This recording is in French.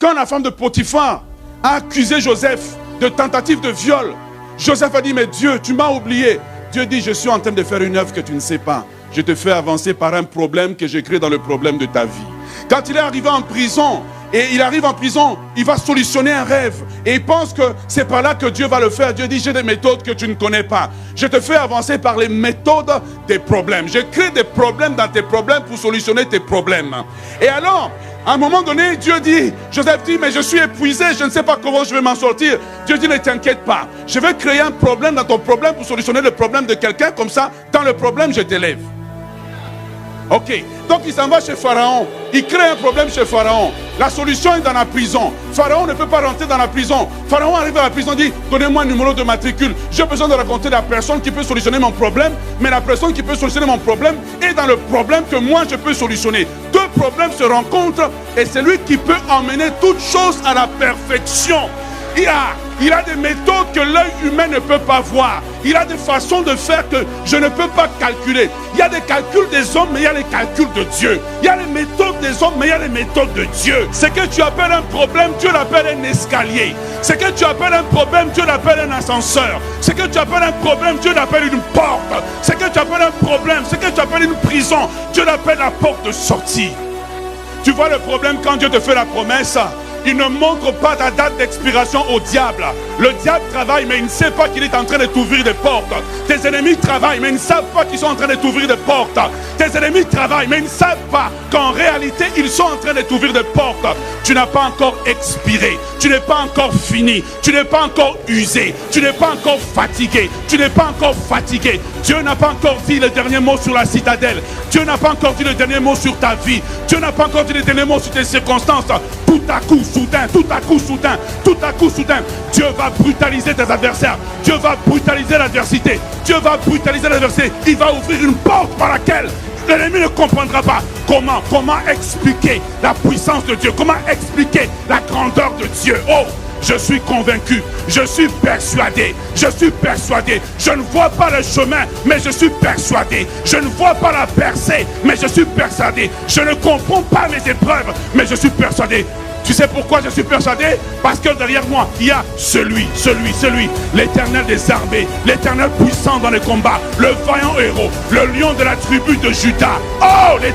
Quand la femme de Potiphar a accusé Joseph de tentative de viol, Joseph a dit, mais Dieu, tu m'as oublié. Dieu dit, je suis en train de faire une œuvre que tu ne sais pas. Je te fais avancer par un problème que j'ai créé dans le problème de ta vie. Quand il est arrivé en prison, et il arrive en prison, il va solutionner un rêve. Et il pense que c'est par là que Dieu va le faire. Dieu dit, j'ai des méthodes que tu ne connais pas. Je te fais avancer par les méthodes des problèmes. Je crée des problèmes dans tes problèmes pour solutionner tes problèmes. Et alors, à un moment donné, Dieu dit, Joseph dit, mais je suis épuisé, je ne sais pas comment je vais m'en sortir. Dieu dit, ne t'inquiète pas. Je vais créer un problème dans ton problème pour solutionner le problème de quelqu'un. Comme ça, dans le problème, je t'élève. Ok, donc il s'en va chez Pharaon. Il crée un problème chez Pharaon. La solution est dans la prison. Pharaon ne peut pas rentrer dans la prison. Pharaon arrive à la prison et dit, donnez-moi un numéro de matricule. J'ai besoin de raconter la personne qui peut solutionner mon problème. Mais la personne qui peut solutionner mon problème est dans le problème que moi je peux solutionner. Deux problèmes se rencontrent et c'est lui qui peut emmener toute chose à la perfection. Il a des méthodes que l'œil humain ne peut pas voir. Il a des façons de faire que je ne peux pas calculer. Il y a des calculs des hommes, mais il y a les calculs de Dieu. Il y a les méthodes des hommes, mais il y a les méthodes de Dieu. Ce que tu appelles un problème, Dieu l'appelle un escalier. Ce que tu appelles un problème, Dieu l'appelle un ascenseur. Ce que tu appelles un problème, Dieu l'appelle une porte. Ce que tu appelles un problème, ce que tu appelles une prison, Dieu l'appelle la porte de sortie. Tu vois le problème quand Dieu te fait la promesse? Il ne montre pas ta date d'expiration au diable. Le diable travaille, mais il ne sait pas qu'il est en train de t'ouvrir des portes. Tes ennemis travaillent, mais ils ne savent pas qu'ils sont en train de t'ouvrir des portes. Tes ennemis travaillent, mais ils ne savent pas qu'en réalité, ils sont en train de t'ouvrir des portes. Tu n'as pas encore expiré. Tu n'es pas encore fini. Tu n'es pas encore usé. Tu n'es pas encore fatigué. Tu n'es pas encore fatigué. Dieu n'a pas encore dit le dernier mot sur la citadelle. Dieu n'a pas encore dit le dernier mot sur ta vie. Dieu n'a pas encore dit le dernier mot sur tes circonstances. Tout à coup, soudain, tout à coup, soudain, tout à coup, soudain, Dieu va brutaliser tes adversaires. Dieu va brutaliser l'adversité. Dieu va brutaliser l'adversité. Il va ouvrir une porte par laquelle l'ennemi ne comprendra pas. Comment expliquer la puissance de Dieu? Comment expliquer la grandeur de Dieu? Oh, je suis convaincu, je suis persuadé, je ne vois pas le chemin, mais je suis persuadé, je ne vois pas la percée, mais je suis persuadé, je ne comprends pas mes épreuves, mais je suis persuadé. Tu sais pourquoi je suis persuadé? Parce que derrière moi, il y a celui, l'Éternel des armées, l'Éternel puissant dans les combats, le vaillant héros, le lion de la tribu de Juda. Oh, les